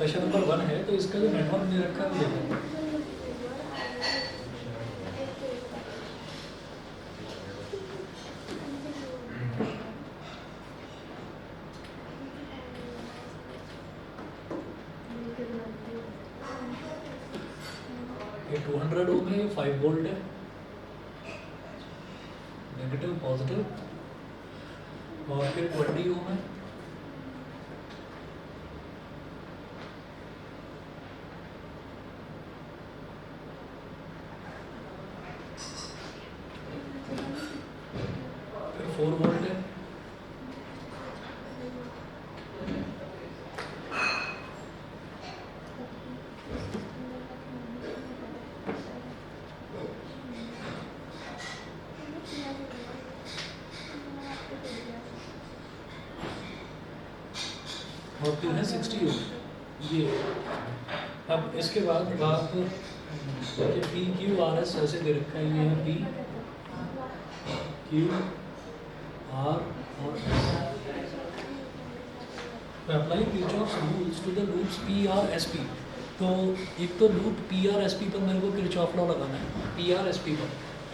Question number 1 है, तो इसका जो नेटवर्क दे रखा है वो देखो। ये 200 ओम है, ये 5 वोल्ट है, नेगेटिव पॉजिटिव, और फिर 20 ओम है, फिर 4 वोल्ट है, और फिर है 60 ओम। ये अब इसके बाद आप पी क्यू आर एस ऐसे दे रखा है, ये है पी क्यू आर और S. Apply Kirchhoff's rules to the loops P R S P. तो एक तो loop P R S P पर मेरे को किरचॉफ लॉ लगाना है, पी आर एस पी पर,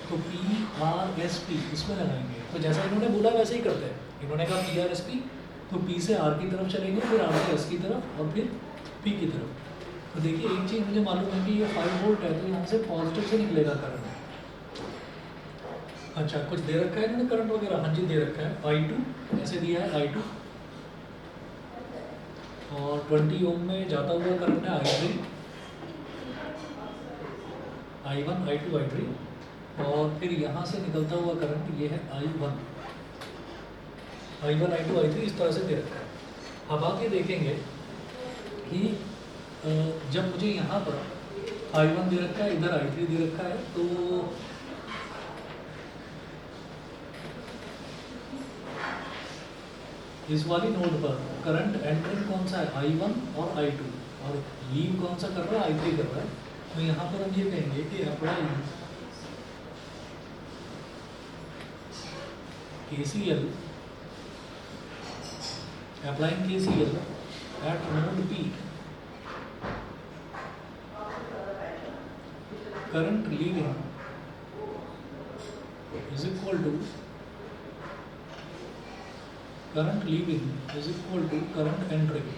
तो पी आर एस पी इसमें लगाएंगे। तो जैसा इन्होंने बोला वैसे ही करते हैं। इन्होंने कहा पी आर एस पी, तो पी से आर की तरफ चलेंगे, फिर आर से एस की तरफ, और फिर पी की तरफ। तो देखिए एक चीज़ मुझे मालूम है कि ये 5 वोल्ट है, तो यहाँ से पॉजिटिव से निकलेगा करंट। अच्छा, कुछ दे रखा है इन्होंने करंट वगैरह? हाँ जी दे रखा है, I2 ऐसे दिया है, I2, और 20 ओम में जाता हुआ करंट है I3, I1, I2, I3, और फिर यहाँ से निकलता हुआ करंट ये है I1, I1, I2, I3 इस तरह से दे रखा है। अब आप ये देखेंगे कि जब मुझे यहाँ पर I1 दे रखा है, इधर I3 दे रखा है, तो इस वाली नोड पर करंट एंटरिंग कौन सा है? I1 और I2, और लीव कौन सा कर रहा है? I3 कर रहा है। तो यहाँ पर हम ये कहेंगे कि apply KCL, applying KCL at node P, current leaving is equal to current leaving is equal to current entering,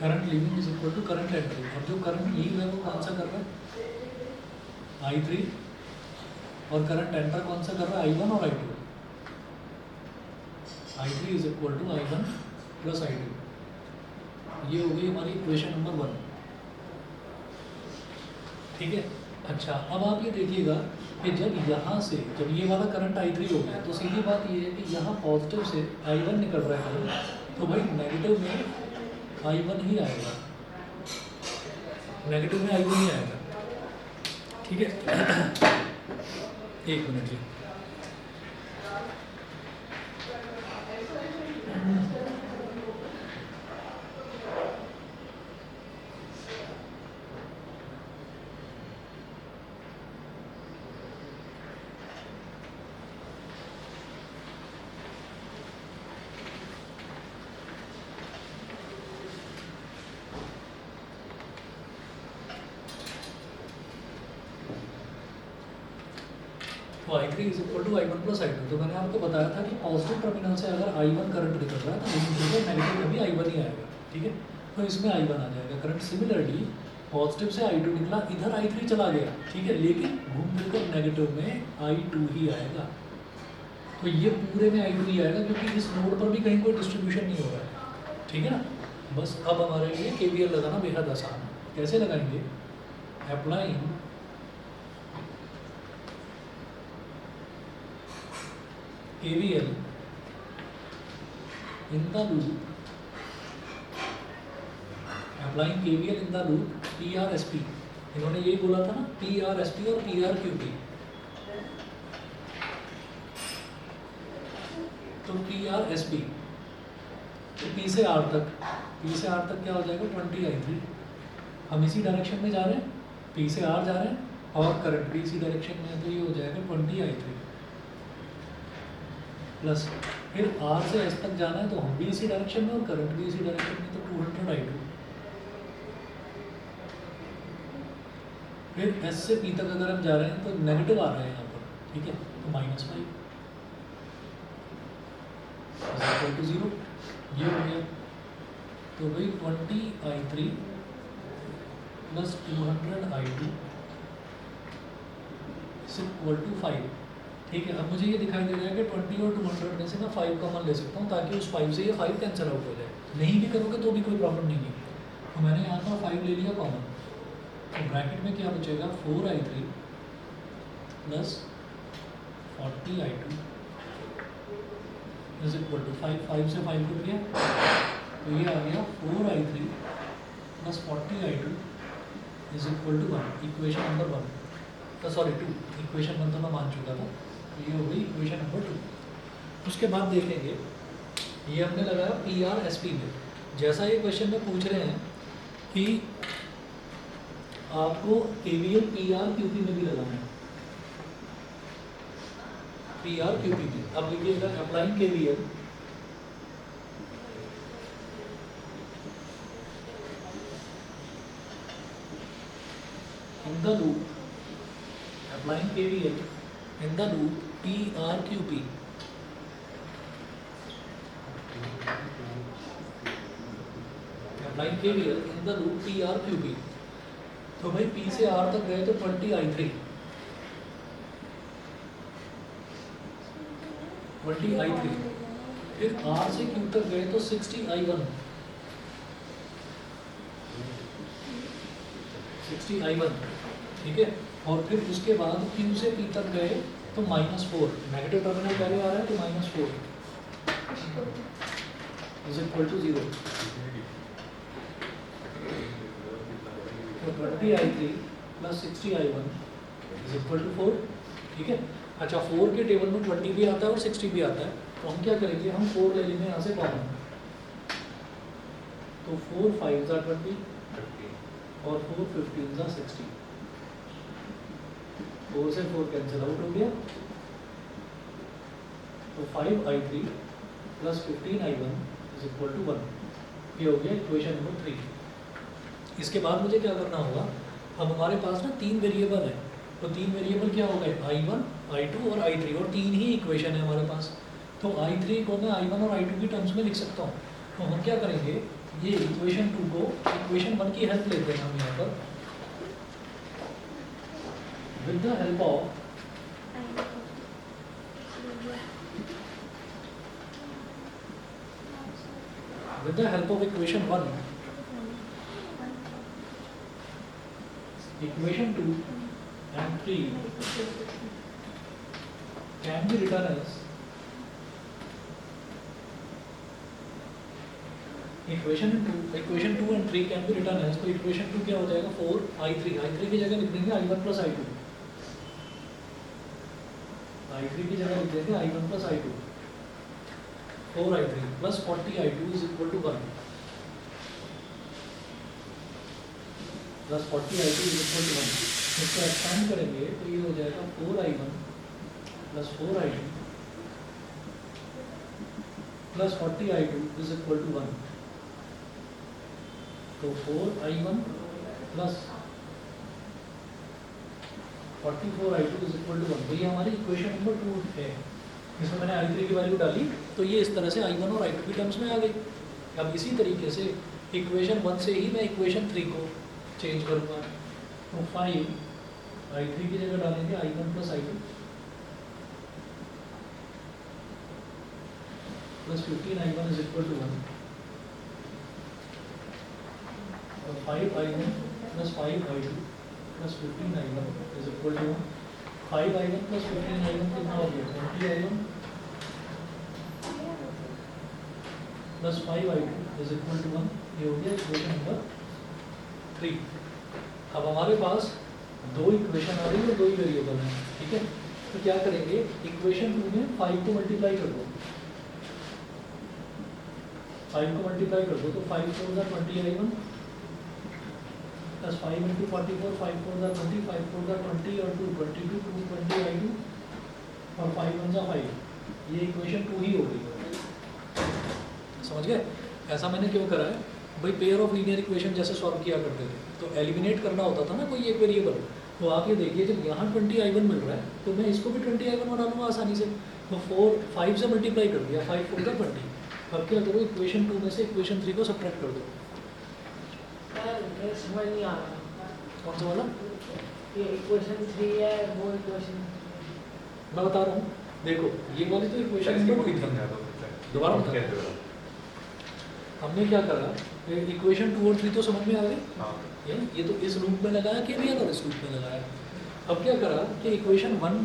current leaving is equal to current entering। और जो करंट लीव है वो कौन सा कर रहा है? I3, और करंट एंटर कौन सा कर रहा है? I1 और I2। I3 is equal to I1 plus I2। ये हो गई हमारी इक्वेशन नंबर 1, ठीक है। अच्छा, अब आप ये देखिएगा कि जब यहाँ से, जब ये वाला करंट I3 हो गया, तो सीधी बात ये है कि यहाँ पॉजिटिव से I1 निकल रहा है करंट, तो भाई नेगेटिव में I1 ही आएगा, नेगेटिव में I1 ही आएगा, ठीक है। एक मिनट जी। तो I3 is equal to I1 plus I2। तो मैंने आपको बताया था कि पॉजिटिव टर्मिनल से अगर I1 करंट निकल रहा है तो नेगेटिव में भी I1 ही आएगा, ठीक है। तो इसमें I1 आ जाएगा करंट। सिमिलरली पॉजिटिव से I2 निकला, इधर I3 चला गया, ठीक है, लेकिन घूम फिरकर नेगेटिव में I2 ही आएगा। तो ये पूरे में I2 ही आएगा, क्योंकि इस नोड पर भी कहीं कोई डिस्ट्रीब्यूशन नहीं हो रहा है, ठीक है ना। बस अब हमारे लिए KVL लगाना बेहद आसान है। कैसे लगाएंगे? Applying KVL in the loop, applying KVL in the loop PRSP। इन्होंने यही बोला था ना, PRSP और PRQP। तो PRSP, तो P से R तक, P से R तक क्या हो जाएगा? 20I3। हम इसी डायरेक्शन में जा रहे हैं, P से R जा रहे हैं, और करंट भी इसी डायरेक्शन में है, तो ये हो जाएगा 20I3। प्लस फिर R से S तक जाना है तो हम भी इसी डायरेक्शन में और करंट भी इसी डायरेक्शन में, तो 200 I2। फिर S से P तक अगर हम जा रहे हैं तो नेगेटिव आ रहा है यहाँ पर, ठीक है, तो -5 = 0, ये हो गया। तो भाई 20I3 + 200I2 = 5, ठीक है। अब मुझे ये दिखाई दे रहा है कि 20 और 200 में से मैं 5 कॉमन ले सकता हूँ, ताकि उस 5 से ये 5 कैंसिल आउट हो जाए। नहीं भी करोगे तो भी कोई प्रॉब्लम नहीं है। तो मैंने यहाँ पर 5 ले लिया कॉमन, तो ब्रैकेट में क्या बचेगा, 4I3 + 40I2 = 5। 5 से 5 कट गया, तो ये आ गया 4I3 + 40I2 = 1, equation number 1, sorry 2, equation 1 तो मैं मान चुका था, तो ये हो गई इक्वेशन नंबर 2। उसके बाद देखेंगे, ये हमने लगाया PR/SP में। जैसा ये क्वेश्चन में पूछ रहे हैं कि आपको KVL PR/QP में भी लगाना है, PR/QP में। अब लिखिएगा applying KVL in the loop, applying KVL in the loop PR/QP, applying KVL in the loop PR/QP। तो भाई P से R तक गए तो 20I3, 20I3, फिर R से Q तक गए तो 60I1, 60I1, ठीक है। और फिर उसके बाद Q से P तक गए तो -4, नेगेटिव टर्मिनल पहले आ रहा है तो -4 = 0। तो 20I3 + 60I1 = 4, ठीक है। अच्छा, 4 के टेबल में 20 भी आता है और 60 भी आता है, तो हम क्या करेंगे, हम 4 ले लेंगे यहाँ से कॉमन, तो 4 5 = 20 और 4 15 = 60, 4 से 4 कैंसिल आउट हो गया, तो 5I3 + 15I1 = 1, ये हो गया इक्वेशन नंबर 3। इसके बाद मुझे क्या करना होगा, अब हमारे पास ना 3 वेरिएबल है, तो 3 वेरिएबल क्या हो गए, I1, I2 और I3, और 3 ही इक्वेशन है हमारे पास। तो I3 को मैं I1 और I2 की टर्म्स में लिख सकता हूँ। तो हम क्या करेंगे, ये इक्वेशन 2 को इक्वेशन 1 की हेल्प लेते हैं हम यहाँ पर, with the help of equation 1, equation 2 and 3 can be written as equation 2 and 3 can be written as, तो equation 2 क्या हो जाएगा, 4I3, I3 की जगह लिख देंगे I1 + I2, I3 की जगह लिख देंगे I1 + I2, 4I3 + 40I2 = 1, + 40I2 = 1। इसको एक्सपेंड करेंगे तो ये हो जाएगा 4I1 + 4I2 + 40I2 = 1, तो 4I1 + 44I2 = 1, तो ये हमारी इक्वेशन नंबर 2 है। इसमें मैंने I3 की वैल्यू डाली, तो ये इस तरह से I1 और I2 की टर्म्स में आ गई। अब इसी तरीके से इक्वेशन 1 से ही मैं इक्वेशन 3 को चेंज करूँगा, तो 5I3 की जगह डालेंगे I1 + I2 + 15I1 = 1, और 5I1 + 5I2 + 15I1 = 1, 5I1 + 15I1 कितना हो गया, 20I1 + 5I2 = 1, ये हो गया इक्वेशन नंबर 3। अब हमारे पास 2 इक्वेशन आ रही है और 2 ही वेरिएबल हैं, ठीक है। तो क्या करेंगे, इक्वेशन 2 में 5 को मल्टीप्लाई कर दो, 5 को मल्टीप्लाई कर दो, तो 5 4 = 20I1 + 5 × 44, 5 4 = 20, 5 4 = 20 और 2 22, 2 20I2 और 5 1 = 5, ये इक्वेशन 2 ही हो गई, समझ गए? ऐसा मैंने क्यों करा है भाई, पेयर ऑफ लीनियर इक्वेशन जैसे सॉल्व किया करते थे तो एलिमिनेट करना होता था ना कोई एक वेरिएबल, तो आप ये देखिए जब यहाँ 20i1 मिल रहा है तो मैं इसको भी 20i1 बना लूँगा आसानी से। तो 5 से मल्टीप्लाई कर दिया, 5 4 का 20। अब क्या करो, इक्वेशन 2 में से इक्वेशन 3 को सब्ट्रैक्ट कर दो। समझ नहीं आ रहा कौन सा वाला? ये इक्वेशन 3 है, वो इक्वेशन मैं बता रहा हूँ, देखो ये वाली तो इक्वेशन नंबर 2 थी, दोबारा बता रहा हूँ। हमने क्या करा, इक्वेशन 2 और 3 तो समझ में आ गई, ये तो इस लूप में लगाया केवीएल और इस लूप में लगाया। अब क्या करा कि इक्वेशन 1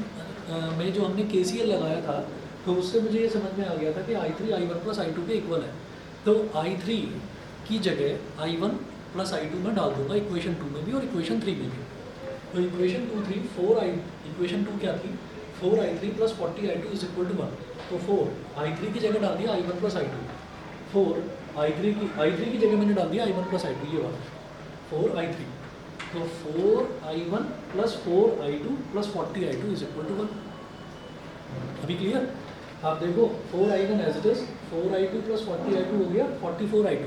में जो हमने केसीएल लगाया था तो उससे मुझे ये समझ में आ गया था कि i3 i1 प्लस i2 के इक्वल है, तो i3 की जगह i1 प्लस i2 में डाल दूंगा इक्वेशन 2 में भी और इक्वेशन 3 में भी। तो इक्वेशन 2 3 4i, इक्वेशन 2 क्या थी, 4i3 plus 40i2 is equal to 1। तो 4i3 की जगह डाल दिया i1 प्लस i2, 4i3 की जगह मैंने डाल दिया i1 प्लस i2, ये वाला 4i3, तो 4i1 plus 4i2 plus 40i2 is equal to 1। अभी क्लियर? आप देखो 4i1 as it is, 4i2 plus 40i2 हो गया 44i2,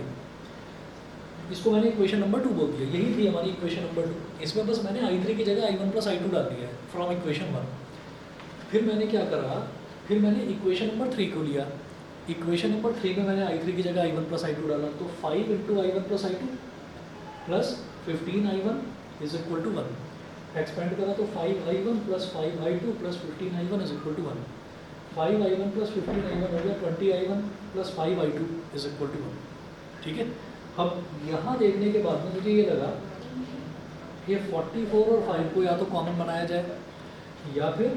इसको मैंने इक्वेशन नंबर 2 बोल दिया, यही थी हमारी इक्वेशन नंबर 2। इसमें बस मैंने i3 की जगह i1 प्लस i2 डाल दिया है फ्रॉम इक्वेशन 1। फिर मैंने क्या करा, फिर मैंने इक्वेशन नंबर 3 को लिया, इक्वेशन नंबर 3 में मैंने i3 की जगह i1 प्लस i2 डाला, तो 5 into i1 plus i2 plus 15i1 is equal to 1। Expand करा तो 5i1 plus 5i2 plus 15i1 is equal to 1। 5i1 plus 15i1 हो गया 20i1 plus 5i2 is equal to 1। ठीक है, अब यहाँ देखने के बाद में मुझे ये लगा ये 44 और 5 को या तो कॉमन बनाया जाए या फिर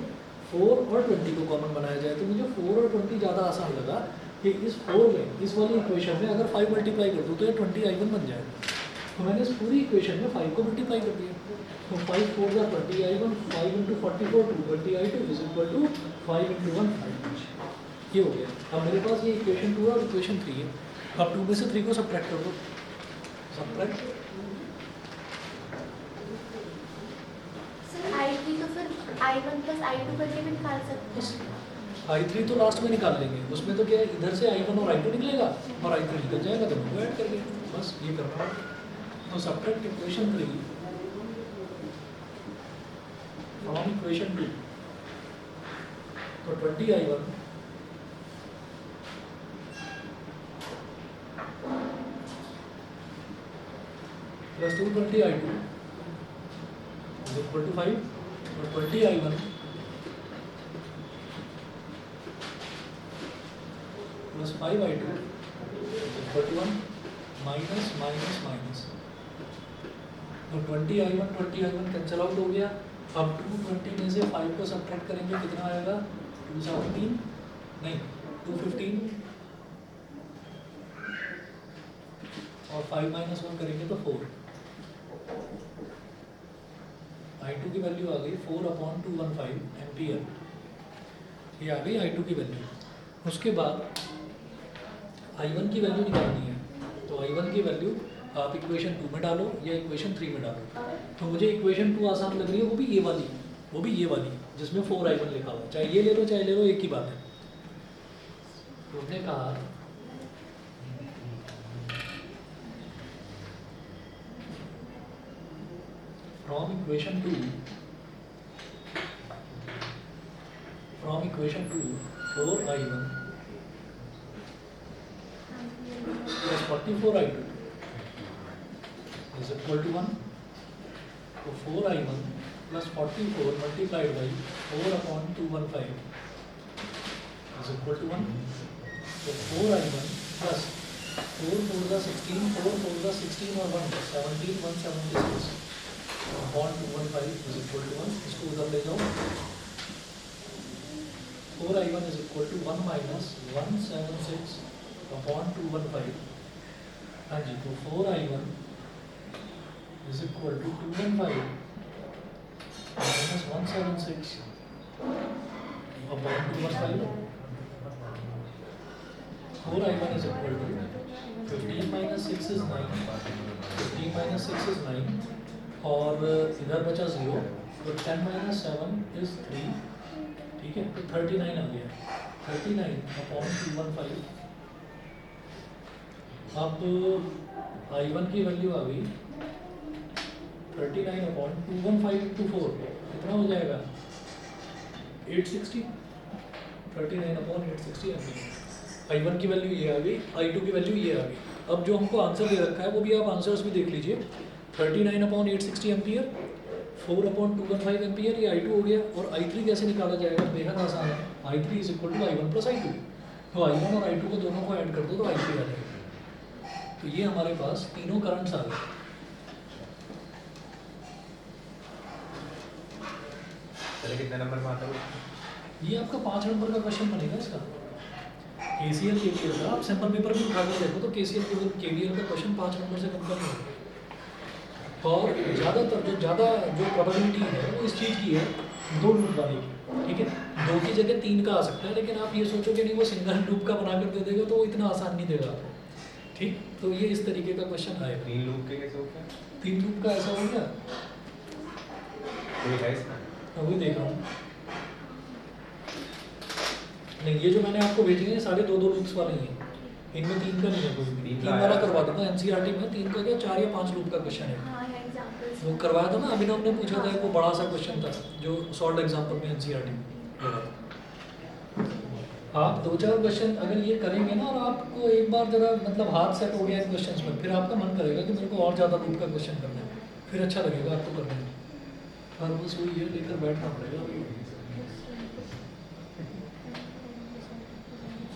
4 और 20 को कॉमन बनाया जाए। तो मुझे 4 और 20 ज़्यादा आसान लगा कि इस 4 में, इस वाली इक्वेशन में अगर 5 मल्टीप्लाई कर दूँ तो ये 20i1 बन जाए। तो मैंने इस पूरी इक्वेशन में 5 को मल्टीप्लाई कर दिया, तो 5 4 का 20i1, 5 into 44 220i2 is equal to 5 into 1 5। ये हो गया। अब मेरे पास ये इक्वेशन 2 और इक्वेशन 3 है। अब 2 में से 3 को सब्ट्रैक्ट कर दो, सब्ट्रैक्ट i3 तो फिर i1 प्लस i2 करके भी निकाल सकते हैं। i3 तो लास्ट में निकाल लेंगे, उसमें तो क्या है, इधर से i1 और i2 निकलेगा और i3 निकल जाएगा, दोनों को ऐड करके बस ये करना है। तो सब्ट्रैक्ट इक्वेशन 3 फ्रॉम इक्वेशन 2, तो 20i1 plus 220i2 is equal to 5, और 20i1 plus 5i2 is equal to 1, minus minus minus, तो 20i1 कैंसिल आउट हो गया। अब 220 में से 5 को सब्ट्रैक्ट करेंगे, कितना आएगा, 217 नहीं 215, और 5 माइनस 1 करेंगे तो 4। i2 की वैल्यू आ गई 4/215 एम्पियर, ये आ गई i2 की वैल्यू। उसके बाद i1 की वैल्यू निकालनी है, तो i1 की वैल्यू आप इक्वेशन 2 में डालो या इक्वेशन 3 में डालो। तो मुझे इक्वेशन 2 आसान लग रही है, वो भी ये वाली जिसमें 4i1 लिखा हुआ, चाहे ये ले लो चाहे ले लो, एक ही बात है। तो उसने कहा from equation 2 4i1 plus 44i2 is equal to 1। तो 4i1 plus 44 multiplied by 4/215 is equal to 1। तो 4i1 प्लस 4 4 का 16, 4 4 का 16 और 1 17 176 अपॉन 215 इज इक्वल टू 1। इसको उधर ले जाओ, 4i1 is equal to 1 minus 176 upon 215। हाँ जी, तो 4i1 is equal to 215 minus 176 upon 215। 4i1 is equal to 15 minus 6 is 9, 15 minus 6 is 9, और इधर बचा 0, तो 10 minus 7 is 3, ठीक है, तो 39 आ गया। 39/215। अब I1 की वैल्यू आ गई 39/215 × 4 कितना हो जाएगा 860। 39/860 एम्पियर। I1 की वैल्यू ये आ गई, I2 की वैल्यू ये आ गई। अब जो हमको आंसर दे रखा है वो भी आप आंसर्स भी देख लीजिए। 39/860 एम्पियर, 4/215 एम्पियर, ये I2 हो गया। और I3 कैसे निकाला जाएगा, बेहद आसान है। I3 = I1 + I2। तो I1 और I2 को दोनों को ऐड कर दो तो I3 आ जाएगा। तो ये हमारे पास तीनों करंट्स आ गए। चलिए कितने नंबर में आता है? ये आपका 5 नंबर का क्वेश्चन बनेगा इसका। KCL KVL का आप सैम्पल पेपर भी उठा कर देखो तो KCL KVL का क्वेश्चन 5 नंबर से कम नहीं होगा। और ज़्यादातर जो प्रोबेबिलिटी है वो इस चीज़ की है 2 लूप वाले की, ठीक है। 2 की जगह 3 का आ सकता है, लेकिन आप ये सोचो कि नहीं वो सिंगल लूप का बना कर दे देगा तो वो इतना आसान नहीं देगा आपको, ठीक। तो ये इस तरीके का क्वेश्चन आएगा। 3 लूप के कैसे होते हैं? 3 लूप का ऐसा हो गया, कोई है इसमें? मैं वही देख रहा हूँ। नहीं, ये जो मैंने आपको भेजे हैं सारे 2-2 लूप्स वाले ही हैं, इनमें 3 का नहीं है कोई भी। 3 वाला करवा दूंगा NCERT में। 3 का क्या 4 या 5 लूप का क्वेश्चन है। हाँ है एग्जांपल्स वो करवाया था ना, अभिनव ने पूछा था, वो बड़ा सा क्वेश्चन था जो शॉर्ट एग्जाम्पल में NCERT में लगा था। आप 2-4 क्वेश्चन अगर ये करेंगे ना, और आपको एक बार जरा मतलब हाथ सेट हो गया इन क्वेश्चंस में, फिर आपका मन करेगा कि मेरे को और ज़्यादा लूप का क्वेश्चन करना है, फिर अच्छा लगेगा आपको करने में। और बस वो ये लेकर बैठना पड़ेगा।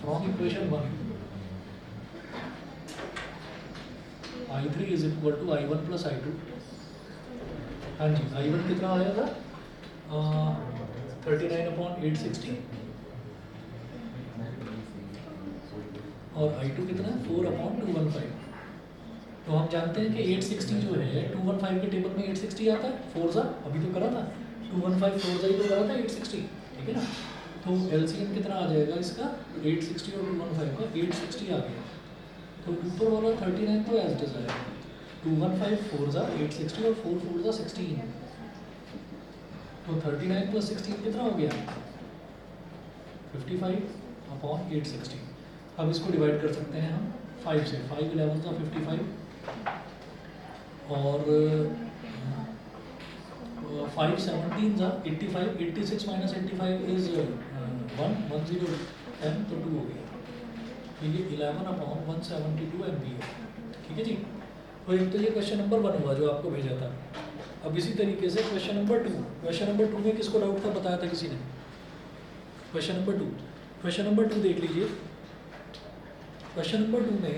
From equation 1 I3 = I1 + I2। हाँ जी, I1 कितना आया था 39/860 और I2 कितना है 4/215। तो हम जानते हैं कि 860 जो है 215 के टेबल में 860 आता है, 4 अभी तो करा था 215 4 ही तो करा था 860, ठीक है ना। तो LCM कितना आ जाएगा इसका 860 और 215 का 860 आ गया। तो ऊपर वाला 39 तो एज इट इज आएगा। 215 4 860 और 4 4 16। तो 39 + 16 कितना हो गया 55/860। अब इसको डिवाइड कर सकते हैं हम 5 से। 5 11 का 55 और 5 17 85। 86 - 85 इज 1 10 10 तो 2 हो गया। तो ये 11/172 एम्पियर, ठीक है जी। तो एक तो ये क्वेश्चन नंबर 1 हुआ जो आपको भेजा था। अब इसी तरीके से क्वेश्चन नंबर 2। क्वेश्चन नंबर 2 में किसको डाउट था बताया था किसी ने? क्वेश्चन नंबर 2 देख लीजिए। क्वेश्चन नंबर 2 में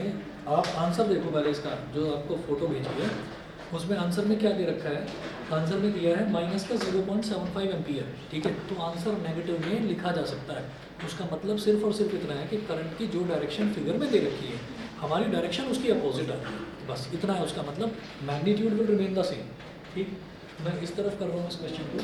आप आंसर देखो पहले इसका, जो आपको फोटो भेजी है उसमें आंसर में क्या दे रखा है। आंसर में दिया है -0.75 एम्पियर, ठीक है। तो आंसर नेगेटिव में लिखा जा सकता है। उसका मतलब सिर्फ और सिर्फ इतना है कि करंट की जो डायरेक्शन फिगर में दे रखी है, हमारी डायरेक्शन उसकी अपोजिट आ रही है, बस इतना है उसका मतलब। Magnitude will remain the same, ठीक। मैं इस तरफ कर रहा हूँ इस क्वेश्चन को।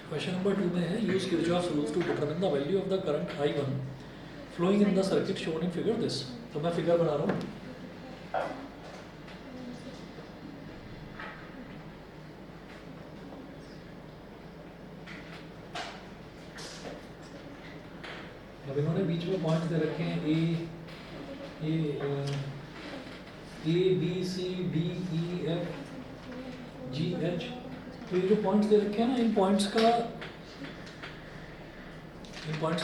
क्वेश्चन नंबर 2 में है use Kirchhoff's rules to determine the value of the current I1 flowing in the circuit shown in figure this. तो मैं फिगर बना रहा हूँ। अब इन्होंने बीच में पॉइंट दे रखे हैं A B C D E F G H। तो ये जो पॉइंट्स दे रखे हैं ना, इन पॉइंट्स का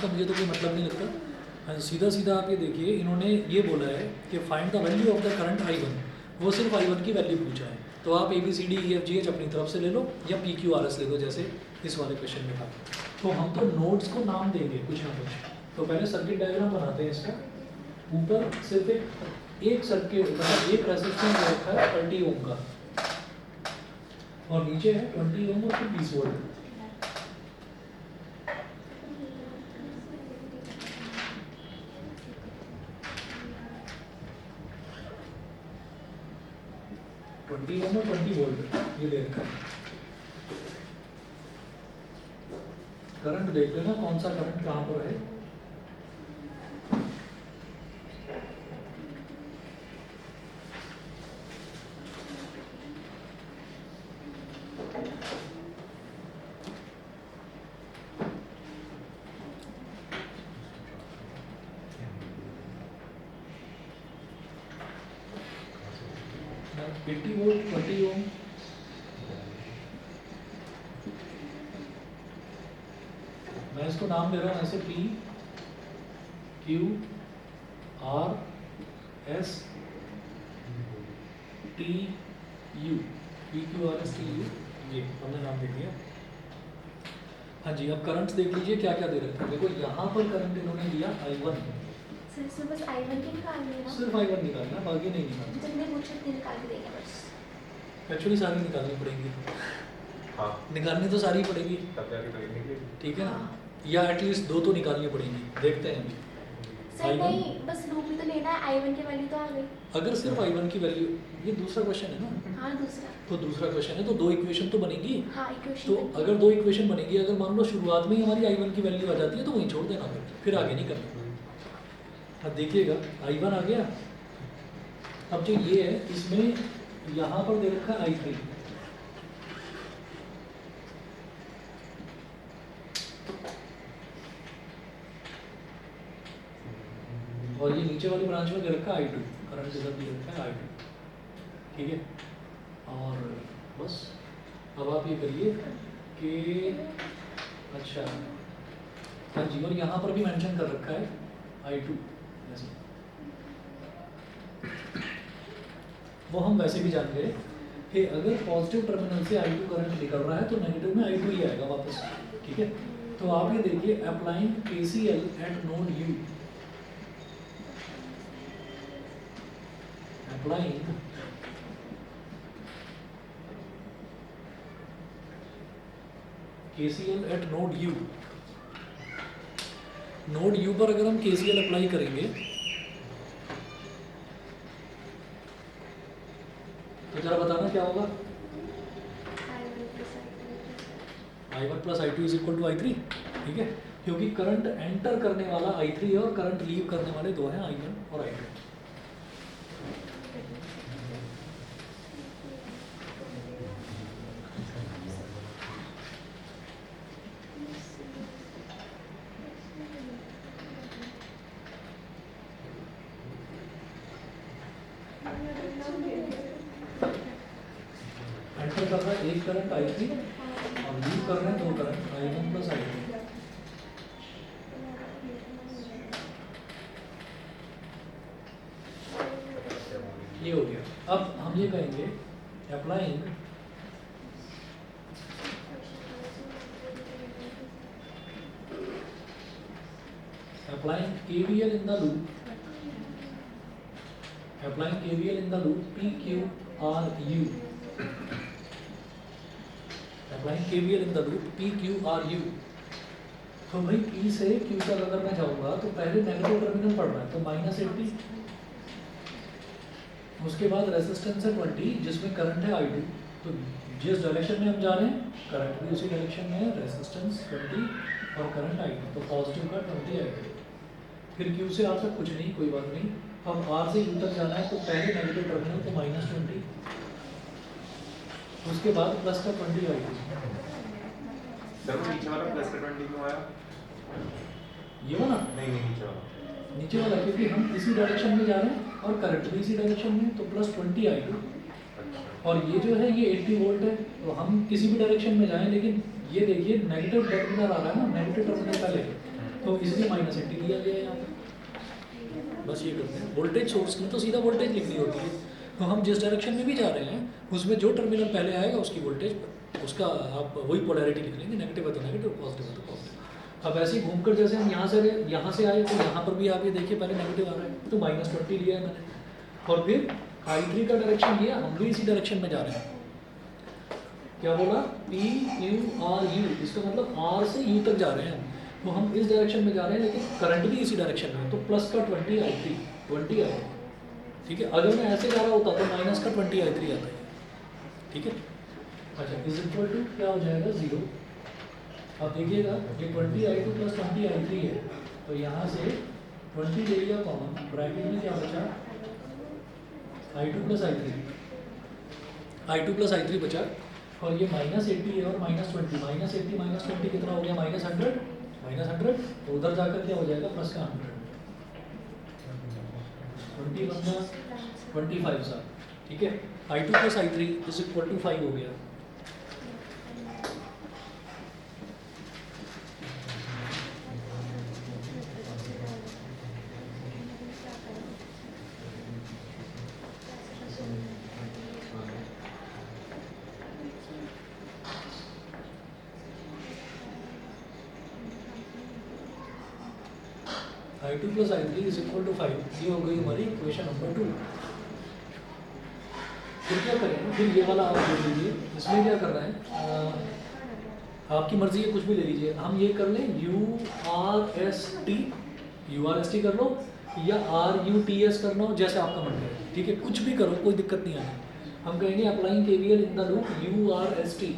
मुझे तो कोई मतलब नहीं लगता। सीधा सीधा आप ये देखिए, इन्होंने ये बोला है कि find the value of the current I1। वो सिर्फ I1 की वैल्यू पूछा है। तो आप ABCDEFGH अपनी तरफ से ले लो या PQRS ले लो, जैसे इस वाले क्वेश्चन में था। तो हम तो नोड्स को नाम देंगे कुछ ना कुछ। तो पहले सर्किट डायग्राम बनाते हैं इसका। ऊपर सिर्फ एक सर्किट मतलब एक रेजिस्टेंस रखा है 30 ओम का। और नीचे है 20 ओम और फिर 20 वोल्ट। ट्वेंटी ओम और 20 वोल्ट ये दे रखा है। करंट देख लेना कौन सा करंट कहाँ पर है। एट्टी वोल्ट 20 ओम। मैं इसको नाम दे रहा हूँ ऐसे P Q R S T U, P Q R S T U, ये हमने नाम दे दिया। हाँ जी, अब करंट्स देख लीजिए क्या क्या दे रखे हैं। देखो यहाँ पर करंट इन्होंने दिया I1, सर इसमें बस I1 की निकालनी है ना? सिर्फ I1 निकालना, बाकी नहीं निकालना। जितने पूछे उतने निकाल के देंगे बस। एक्चुअली सारी निकालनी पड़ेगी, हाँ निकालनी तो सारी पड़ेगी, तब जाके तो निकलेगी। ठीक है ना, या एटलीस्ट 2 तो निकालनी पड़ेगी। देखते हैं अभी। सर I1 नहीं, बस लूप ही तो लेना है, I1 की वैल्यू तो आ गई। अगर सिर्फ I1 की वैल्यू, ये दूसरा क्वेश्चन है ना, हाँ दूसरा। तो दूसरा क्वेश्चन है तो 2 इक्वेशन तो बनेगी। हाँ इक्वेशन। तो अगर 2 इक्वेशन बनेगी, अगर मान लो शुरुआत में ही हमारी I1 की वैल्यू आ जाती है तो वहीं छोड़ देना, फिर आगे नहीं करना। अब देखिएगा I1 आ गया। अब जो ये है इसमें यहाँ पर दे रखा है I3। और ये नीचे वाली ब्रांच में दे रखा है I2, करंट इधर दे रखा है I2, ठीक है। और बस अब आप ये करिए कि अच्छा, हाँ जी, और यहाँ पर भी मेंशन कर रखा है I2 ऐसे। वो हम वैसे भी जान गए कि अगर पॉजिटिव टर्मिनल से I2 करंट निकल रहा है तो नेगेटिव में I2 ही आएगा वापस, ठीक है। तो आप ये देखिए, applying KCL eight node U, applying KCL eight node U। Node U पर अगर हम KCL अप्लाई करेंगे तो जरा बताना क्या होगा। I1 plus I2 is equal to I3, ठीक है, क्योंकि करंट एंटर करने वाला I3 है और करंट लीव करने वाले दो हैं, I1 और I2। एंटर कर रहा है एक करंट I3 और लीव कर रहे हैं 2 करंट I1 प्लस I2। ये हो गया। अब हम ये कहेंगे applying KVL in the loop, applying KVL in the loop PQRU, applying KVL in the loop PQRU। तो भाई P से Q तक अगर मैं जाऊंगा तो पहले नेगेटिव टर्मिनल पड़ रहा है तो -80, उसके बाद रेजिस्टेंस है 20 जिसमें करंट है I2। तो जिस डायरेक्शन में हम जा रहे हैं करंट भी उसी डायरेक्शन में है, रेजिस्टेंस 20 और करंट I2, तो पॉजिटिव का 20 आएगा। फिर Q से R तक कुछ नहीं, कोई बात नहीं। अब R से U तक जाना है तो पहले नेगेटिव टर्मिनल तो -20, उसके बाद प्लस का 20 I2। सर वो नीचे वाला प्लस का 20 क्यों आया? ये वाला नहीं नहीं नीचे वाला। नीचे वाला क्योंकि हम इसी डायरेक्शन में जा रहे हैं और करंट भी इसी डायरेक्शन में, तो प्लस 20 I2। और ये जो है ये 80 वोल्ट है, तो हम किसी भी डायरेक्शन में जाएं, लेकिन ये देखिए नेगेटिव टर्मिनल आ रहा है ना, नेगेटिव टर्मिनल पहले, तो इसलिए -80 दिया गया है यहाँ पे। बस ये करते हैं। वोल्टेज सोर्स की तो सीधा वोल्टेज लिखनी होती है, तो हम जिस डायरेक्शन में भी जा रहे हैं उसमें जो टर्मिनल पहले आएगा उसकी वोल्टेज, उसका आप वही पोलैरिटी लिख लेंगे, नेगेटिव है तो नेगेटिव, पॉजिटिव है तो पॉजिटिव। अब ऐसे ही घूमकर जैसे हम यहाँ से आए तो यहाँ पर भी आप ये देखिए पहले नेगेटिव आ रहा है तो -20 लिया है मैंने, और फिर I3 का डायरेक्शन लिया, हम भी इसी डायरेक्शन में जा रहे हैं। क्या बोला, पी क्यू आर यू, इसका मतलब आर से यू तक जा रहे हैं, तो हम इस डायरेक्शन में जा रहे हैं लेकिन करंट भी इसी डायरेक्शन में है, तो प्लस का 20i3 20i, ठीक है। अगर मैं ऐसे जा रहा होता तो माइनस का 20i3 आता है, ठीक है। अच्छा इज इक्वल टू क्या हो जाएगा 0। अब देखिएगा ये 20i2 प्लस 20i3 है, तो यहाँ से 20 ले लिया कॉमन, ब्रैकेट में क्या बचा i2 प्लस i3 बचा, और ये माइनस 80 है और माइनस 20, माइनस 80 माइनस 20 कितना हो गया -100, तो उधर जाकर क्या हो जाएगा प्लस का 100, 20 बंदा 25 सर, ठीक है। i2 plus i3 is equal to 5 हो गया। i2 plus i3 is equal to 5, ये हो गई हमारी इक्वेशन नंबर 2। फिर क्या करें, फिर ये वाला आप ले लीजिए, इसमें क्या करना है, आपकी मर्जी है कुछ भी ले लीजिए, हम ये कर लें यू आर एस टी कर लो या RUTS करना हो, जैसे आपका मन करे, ठीक है, कुछ भी करो कोई दिक्कत नहीं आएगी। हम कहेंगे applying KVL in the loop URST,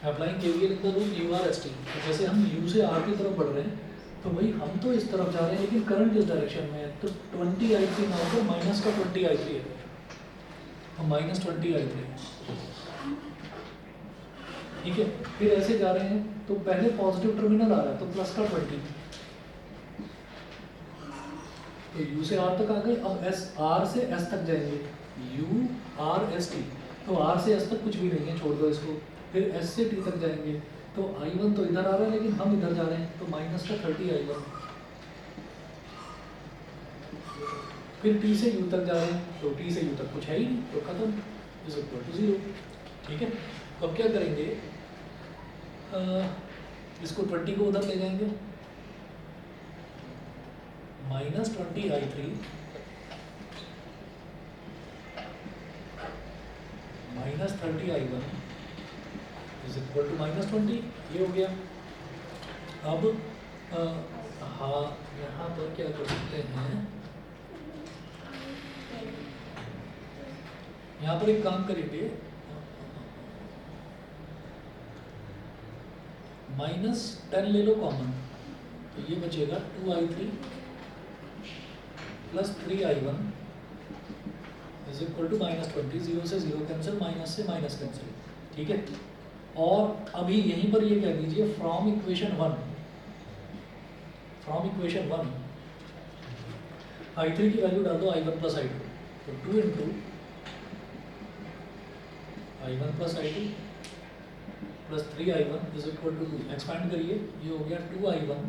applying KVL in the loop URST। जैसे हम U से R की तरफ बढ़ रहे हैं, तो भाई हम तो इस तरफ जा रहे हैं लेकिन करंट इस डायरेक्शन में है, तो 20i3 ना होकर माइनस का 20i3 है, तो माइनस 20i3, ठीक है। फिर ऐसे जा रहे हैं तो पहले पॉजिटिव टर्मिनल आ रहा है तो प्लस का 20, तो U से R तक आ गए। अब R से S तक जाएंगे, URST, तो R से S तक कुछ भी नहीं है, छोड़ दो इसको। फिर S से T तक जाएंगे, तो I1 तो इधर आ रहा है लेकिन हम इधर जा रहे हैं, तो माइनस का 30i1। फिर T से U तक जा रहे हैं, तो T से U तक कुछ है ही नहीं, तो खत्म, इज इक्वल टू 0, ठीक है। अब क्या करेंगे, इसको 20 को उधर ले जाएंगे, minus 20i3 minus 30i1 is equal to minus 20, ये हो गया। अब हाँ यहाँ पर क्या कर सकते हैं, यहाँ पर एक काम करेंगे, -10 ले लो कॉमन, तो ये बचेगा 2i3 plus 3i1 is equal to -20, 0 से 0 कैंसिल, माइनस से माइनस कैंसिल, ठीक है। और अभी यहीं पर ये कह दीजिए फ्रॉम इक्वेशन 1 i3 की वैल्यू डाल दो i1 प्लस i2, तो 2 into i1 plus i2 plus 3i1 is equal to 2, expand करिए, ये हो गया 2i1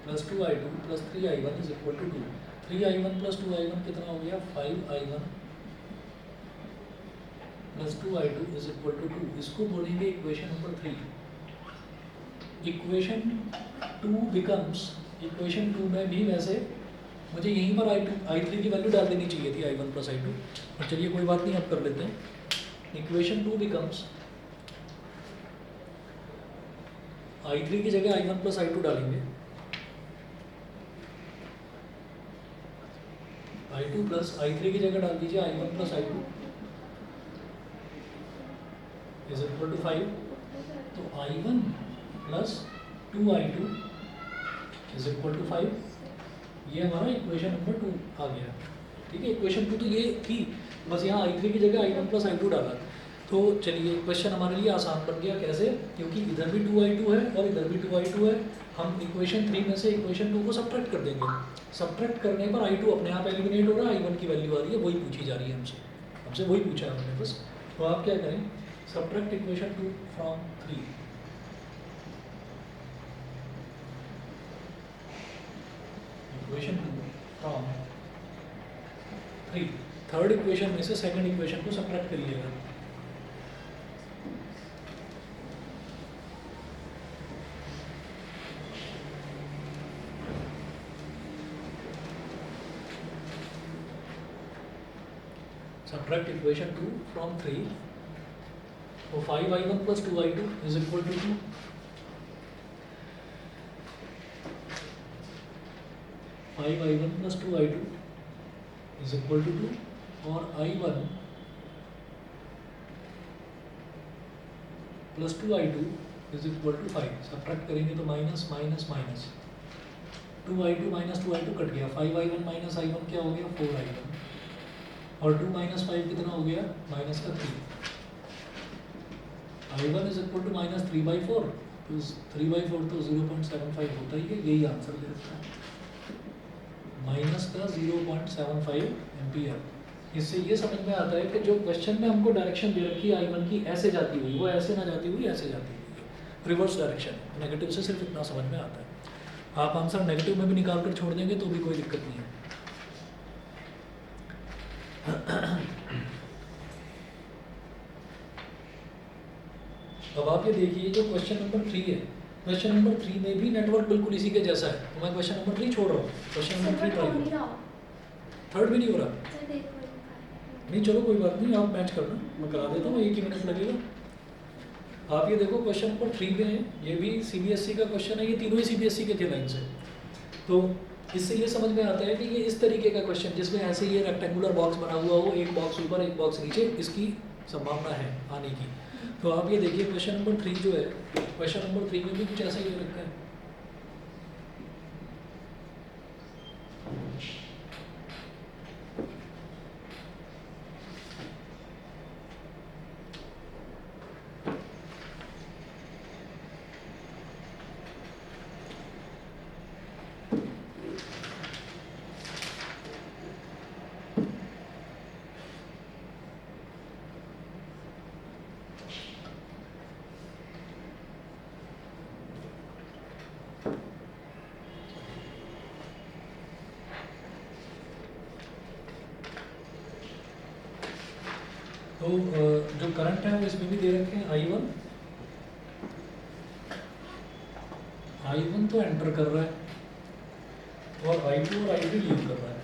plus 2i2 plus 3i1 is equal to 2, 3i1 plus 2i1 कितना हो गया 5i1 plus 2i2 is equal to 2, इसको बोलेंगे equation number 3। Equation 2 becomes, equation 2 में भी वैसे मुझे यहीं पर i3 की वैल्यू डाल देनी चाहिए थी, i1 प्लस i2, और चलिए कोई बात नहीं, अब कर लेते हैं। इक्वेशन 2 बिकम्स, i3 की जगह i1 प्लस i2 डालेंगे, i2 प्लस i3 की जगह डाल दीजिए i1 plus i2 is equal to 5, तो i1 plus 2i2 is equal to 5, ये हमारा इक्वेशन नंबर 2 आ गया, ठीक है। इक्वेशन 2 तो ये थी, बस यहाँ i3 की जगह i1 प्लस i2 डाला, तो चलिए क्वेश्चन हमारे लिए आसान बन गया। कैसे, क्योंकि इधर भी 2i2 है और इधर भी 2i2 है, हम इक्वेशन 3 में से इक्वेशन 2 को सब्ट्रैक्ट कर देंगे, सब्ट्रैक्ट करने पर i2 अपने आप एलिमिनेट हो रहा है, i1 की वैल्यू आ रही है, वही पूछी जा रही है हमसे वही पूछा है हमने बस। तो आप क्या करें, subtract equation 2 from 3, equation 2 from 3, third equation में से सेकंड इक्वेशन को सब्ट्रैक्ट करिएगा। Subtract equation 2 from 3. So 5i1 plus 2i2 is equal to 2. Five i1 plus 2i2 is equal to 2 और i1 plus 2i2 is equal to 5. Subtract करेंगे तो minus minus minus 2i2 minus 2i2 cut गया। 5i1 minus i1 क्या हो गया 4i1 और 2 minus 5 कितना हो गया माइनस का 3। i1 is equal to minus 3/4 तो 3/4 तो 0.75 होता ही है, यही आंसर दे रखा है माइनस का 0.75 एम्पियर। इससे ये समझ में आता है कि जो क्वेश्चन में हमको डायरेक्शन दे रखी है i1 की ऐसे जाती हुई, वो ऐसे ना जाती हुई ऐसे जाती हुई, रिवर्स डायरेक्शन। नेगेटिव से सिर्फ इतना समझ में आता है। आप आंसर नेगेटिव में भी निकाल कर छोड़ देंगे तो भी कोई दिक्कत नहीं है। अब आप ये देखिए जो क्वेश्चन नंबर 3 है, क्वेश्चन नंबर 3 में भी नेटवर्क बिल्कुल इसी के जैसा है, तो मैं क्वेश्चन नंबर 3 छोड़ रहा हूँ, क्वेश्चन नंबर 3 ट्राई करो। थर्ड भी नहीं हो रहा, नहीं चलो कोई बात नहीं, आप मैच करना, मैं करा देता हूँ, 1 ही मिनट लगेगा। आप ये देखो क्वेश्चन नंबर 3 में है, ये भी CBSE का क्वेश्चन है, ये तीनों ही CBSE के थे लाइन से। तो इससे ये समझ में आता है कि ये इस तरीके का क्वेश्चन जिसमें ऐसे ये रेक्टेंगुलर बॉक्स बना हुआ हो, एक बॉक्स ऊपर एक बॉक्स नीचे, इसकी संभावना है आने की। तो आप ये देखिए क्वेश्चन नंबर 3 जो है, क्वेश्चन नंबर 3 में भी कुछ ऐसा ही दे रखा है। तो जो करंट है वो इसमें भी दे रखे हैं I1 तो एंटर कर रहा है और I2 और I3 लीव कर रहा है।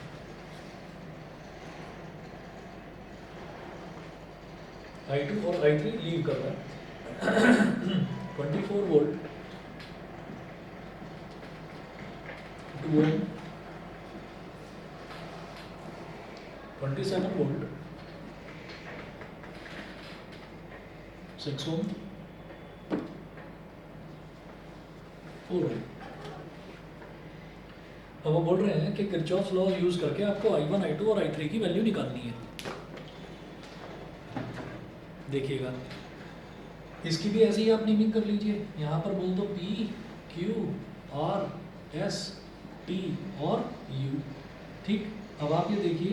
I2 और I3 लीव कर रहा है। 24 वोल्ट 2 ओम 27 वोल्ट 6 ओम 4 ओम। अब वो बोल रहे हैं कि किरचॉफ्स लॉ यूज करके आपको I1, I2 और I3 की वैल्यू निकालनी है। देखिएगा इसकी भी ऐसे ही आप नेमिंग कर लीजिए, यहाँ पर बोल दो P, Q, R, S, T और U। ठीक, अब आप ये देखिए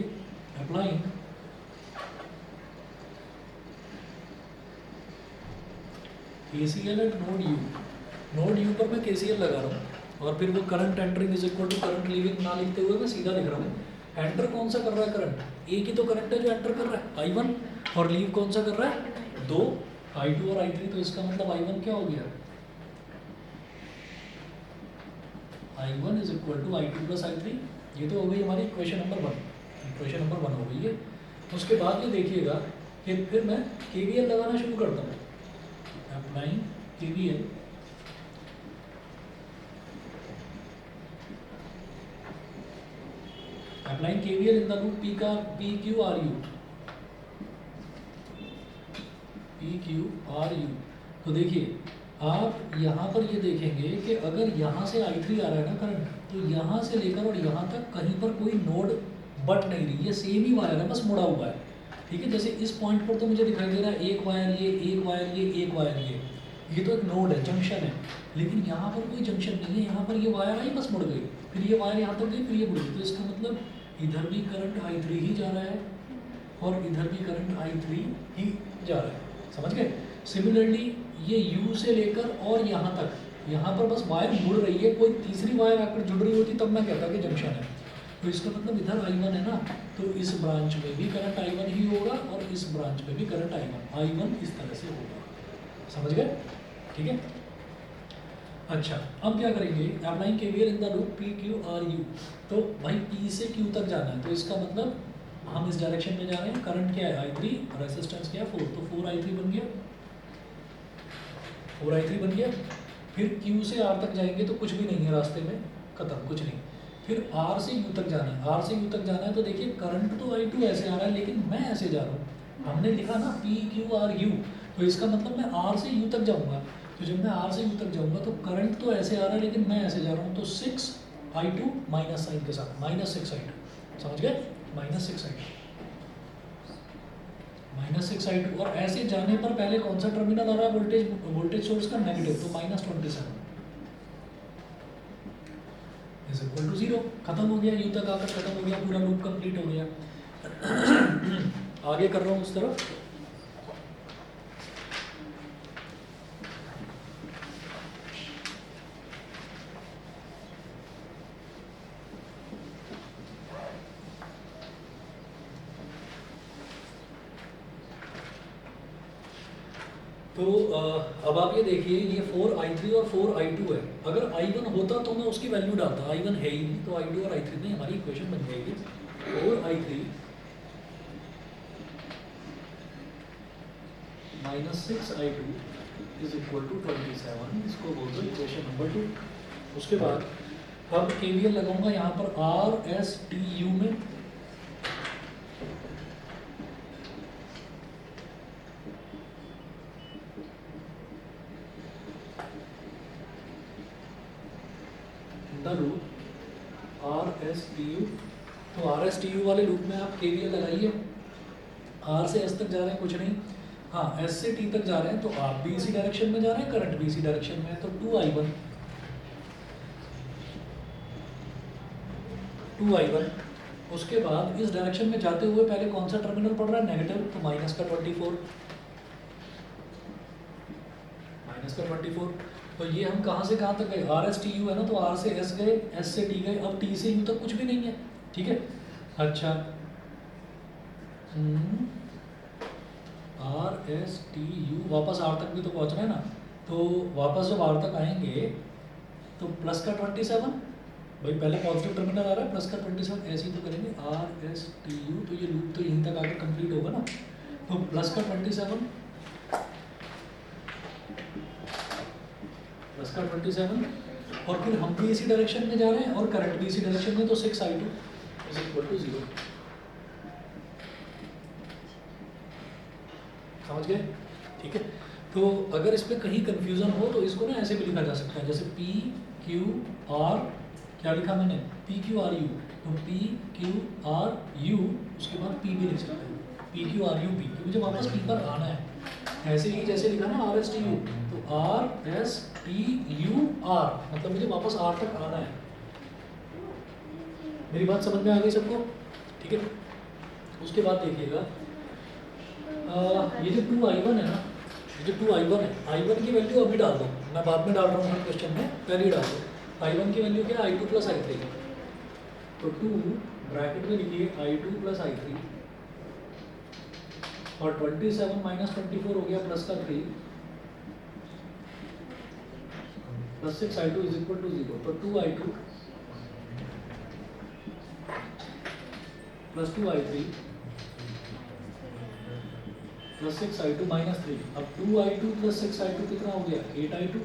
applying KCL eight node U। Node U पर मैं KCL लगा रहा हूँ और फिर वो current entering is equal to current leaving ना लिखते हुए मैं सीधा लिख रहा हूँ। एंटर कौन सा कर रहा है करंट, एक ही तो करंट है जो एंटर कर रहा है I1, और लीव कौन सा कर रहा है 2 I2 और I3। तो इसका मतलब I1 क्या हो गया, I1 is equal to I2 plus I3। ये तो हो गई हमारी इक्वेशन नंबर 1, इक्वेशन नंबर 1 हो गई है। उसके बाद ये देखिएगा कि फिर मैं KVL लगाना शुरू करता हूँ। Applying KVL applying KVL in the loop PQRU। तो देखिए आप यहाँ पर ये देखेंगे कि अगर यहाँ से I3 आ रहा है ना करंट, तो यहाँ से लेकर और यहाँ तक कहीं पर कोई नोड बट नहीं रही, ये सेम ही वायर है, बस मुड़ा हुआ है। ठीक है, जैसे इस पॉइंट पर तो मुझे दिखाई दे रहा है एक वायर ये, एक वायर ये, एक वायर ये तो एक नोड है, जंक्शन है। लेकिन यहाँ पर कोई जंक्शन नहीं है, यहाँ पर ये वायर आई बस मुड़ गई, फिर ये वायर यहाँ तक गई, फिर ये मुड़ गई। तो इसका मतलब इधर भी करंट I3 ही जा रहा है और इधर भी करंट I3 ही जा रहा है, समझ गए। सिमिलरली ये U से लेकर और यहाँ तक, यहाँ पर बस वायर मुड़ रही है, कोई तीसरी वायर आकर जुड़ रही होती तब मैं कहता कि जंक्शन है। तो इसका मतलब इधर I1 है ना, तो इस ब्रांच में भी करंट I1 ही होगा और इस ब्रांच में भी करंट I1 इस तरह से होगा। समझ गए? ठीक है। अच्छा, अब क्या करेंगे, applying KVL in the loop P Q are you. तो भाई पी से क्यू तक जाना है, तो इसका मतलब हम इस डायरेक्शन में जा रहे हैं, करंट क्या है I3, रेजिस्टेंस क्या है 4, तो 4I3 बन गया, 4I3 बन गया। फिर Q से R तक जाएंगे तो कुछ भी नहीं है रास्ते में, खत्म, कुछ नहीं। फिर R से U तक जाना है, R से U तक जाना है तो देखिए करंट तो I2 ऐसे आ रहा है लेकिन मैं ऐसे जा रहा हूँ। हमने लिखा ना PQRU, तो इसका मतलब मैं R से U तक जाऊँगा। तो जब मैं R से U तक जाऊँगा तो करंट तो ऐसे आ रहा है लेकिन मैं ऐसे जा रहा हूँ, तो 6I2 माइनस साइन के साथ -6I2। समझ गए? -6I2, -6I2। और ऐसे जाने पर पहले कौन सा टर्मिनल आ रहा है वोल्टेज सोर्स का? नेगेटिव, तो -27 इज इक्वल टू 0। खत्म हो गया, यू तक आकर खत्म हो गया, पूरा लूप कंप्लीट हो गया। आगे कर रहा हूँ उस तरफ। तो अब आप ये देखिए, ये 4I3 और 4I2 है। अगर I1 होता तो मैं उसकी वैल्यू डालता, I1 है ही नहीं, तो I2 और I3 में हमारी इक्वेशन बन जाएगी 4I3 -6I2 is equal to 27। इसको बोल दो इक्वेशन नंबर 2। उसके बाद अब KVL लगाऊंगा यहाँ पर RSTU में। लूप RSTU, तो RSTU वाले लूप में आप KVL लगाइए। R से S तक जा रहे हैं, कुछ नहीं। हाँ, S से T तक जा रहे हैं, तो आप भी इसी डायरेक्शन में जा रहे हैं, करंट भी इसी डायरेक्शन में है, तो 2I1 उसके बाद इस डायरेक्शन में जाते हुए पहले कौन सा टर्मिनल पड़ रहा है? नेगेटिव, तो -24। तो ये हम कहाँ से कहाँ तक गए? RSTU है ना, तो R से S गए, S से T गए, अब T से U तक कुछ भी नहीं है। ठीक है। अच्छा, RSTU वापस R तक भी तो पहुँच रहे हैं ना, तो वापस जब R तक आएंगे तो प्लस का 27, भाई पहले पॉजिटिव टर्मिनल आ रहा है, प्लस का 27, ऐसे ही तो करेंगे RSTU, तो ये लूप तो यहीं तक आकर कंप्लीट होगा ना, तो प्लस का 27 और फिर हम भी इसी डायरेक्शन में जा रहे हैं और करंट भी इसी डायरेक्शन में, तो 6I2 इज इक्वल टू 0। समझ गए? ठीक है। तो अगर इस पर कहीं कंफ्यूजन हो तो इसको ना ऐसे भी लिखा जा सकता है, जैसे PQR, क्या लिखा मैंने? PQRU, तो PQRU उसके बाद P भी लिख सकते हैं, PQRUP, क्योंकि मुझे वापस P पर आना है। ऐसे ही जैसे लिखा ना RSTU, तो RSTUR, मतलब मुझे वापस R तक आना है। मेरी बात समझ में आ गई सबको? ठीक है। उसके बाद देखिएगा, ये जो 2I1 है ना, ये जो 2I1 है, I1 की वैल्यू अभी डाल दो, मैं बाद में डाल रहा हूँ क्वेश्चन में, पहले ही डाल दो। I1 की वैल्यू क्या है? I2 + I3, तो 2 ब्रैकेट में लिखिए I2 + I3, और 27 - 24 हो गया, प्लस का 3 + 6I2 इज इक्वल टू 0, तो 2I2 + 2I3 + 6I2 - 3। अब 2I2 + 6I2 कितना हो गया? 8I2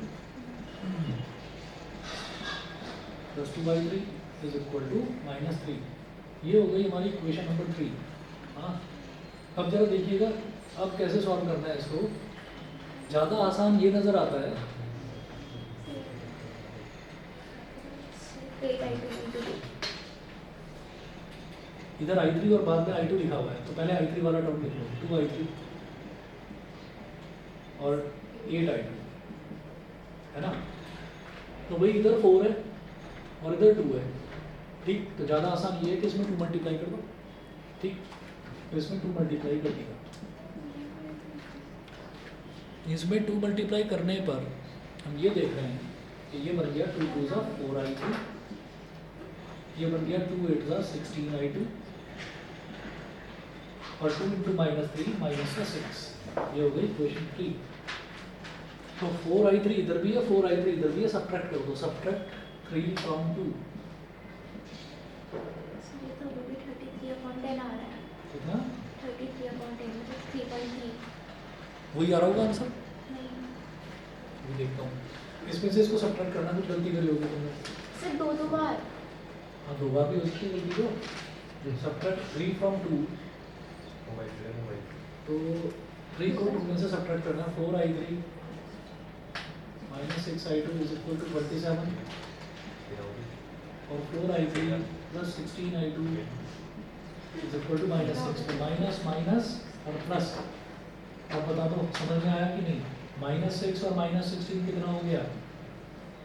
+ 2I3 is equal to -3। ये हो गई हमारी इक्वेशन नंबर 3। हाँ, अब जरा देखिएगा अब कैसे सॉल्व करना है इसको। ज़्यादा आसान ये नज़र आता है, 8I2 इधर I3 और बाद में I2 लिखा हुआ है, तो पहले I3 वाला टर्म लिख लो, 2I3 और 8I2, है ना। तो भाई इधर 4 है और इधर 2 है, ठीक। तो ज़्यादा आसान ये है कि इसमें 2 मल्टीप्लाई कर दो, ठीक। तो इसमें 2 मल्टीप्लाई कर दिया, इसमें 2 मल्टीप्लाई करने पर हम ये देख रहे हैं कि ये बन गया 2 × 4I3 ये बन गया 2 8 ज़ा 16i2 और 2 इंटू -3 माइनस का 6, ये हो गई इक्वेशन 3। तो 4i3 इधर भी है, 4i3 इधर भी है, सब्ट्रैक्ट कर दो, सब्ट्रैक्ट 3 फ्रॉम 2, ये तो वो भी 33/10 आ रहा है। कितना 33/10 मतलब 3.3 वही आ रहा होगा आंसर। नहीं, अभी देखता हूँ इसमें से इसको सब्ट्रैक्ट करना, कुछ गलती करी होगी तुमने। सिर्फ दो बार। हाँ 2 बार भी हो सकती है गलती को। सब्ट्रैक्ट 3 फ्रॉम 2, तो 3 को 2 में से सब्ट्रैक्ट करना, 4i3 minus 6i2 is equal to 27 और 4i3 plus 16i2 is equal to -6। तो माइनस माइनस और प्लस, अब बता दो समझ में आया कि नहीं। -6 और -16 कितना हो गया,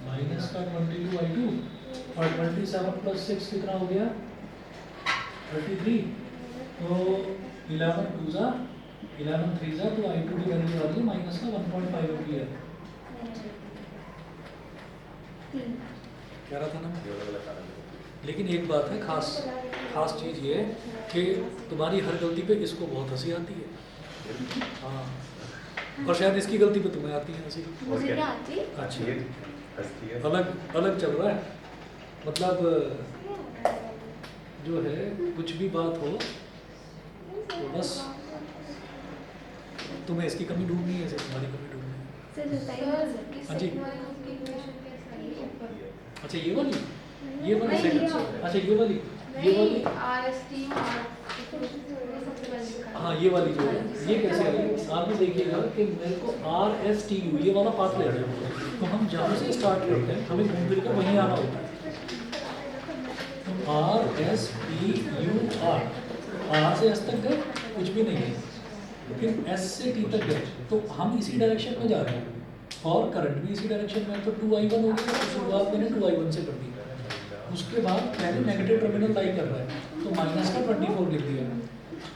माइनस का 22i2 और 27 प्लस 6 कितना हो गया 33। तो 11 2 ज़ा 11 3 ज़ा, तो i2 की वैल्यू आ रही है माइनस का 1.5 एम्पियर। कह रहा था ना मैं। लेकिन एक बात है, खास चीज़ ये है कि तुम्हारी हर गलती पे इसको बहुत हंसी आती है। हाँ, और शायद इसकी गलती पे तुम्हें आती है हंसी। मुझे नहीं आती। अच्छा, अलग चल रहा है, मतलब जो है कुछ भी बात हो तो बस तुम्हें इसकी कमी ढूंढनी है, इसे तुम्हारी कमी ढूंढनी है। सिर्फ बताइए। हाँ जी। अच्छा ये वाली नहीं, सेकंड, अच्छा ये वाली हाँ ये वाली जो है ये कैसे आई, आप भी देखिएगा कि मेरे को RSTU ये वाला पार्ट ले रहे हैं, तो हम जहाँ से स्टार्ट करते हैं हमें घूम फिर कर वहीं आना होता है। RSTUR, R से S तक गए कुछ भी नहीं है, फिर S से T तक गए तो हम इसी डायरेक्शन में जा रहे हैं और करंट भी इसी डायरेक्शन में, तो 2i1 हो गया। तो शुरुआत मैंने 2i1 से कर दी, उसके बाद पहले नेगेटिव टर्मिनल लाई कर रहा है तो माइनस का 24 लिख दिया।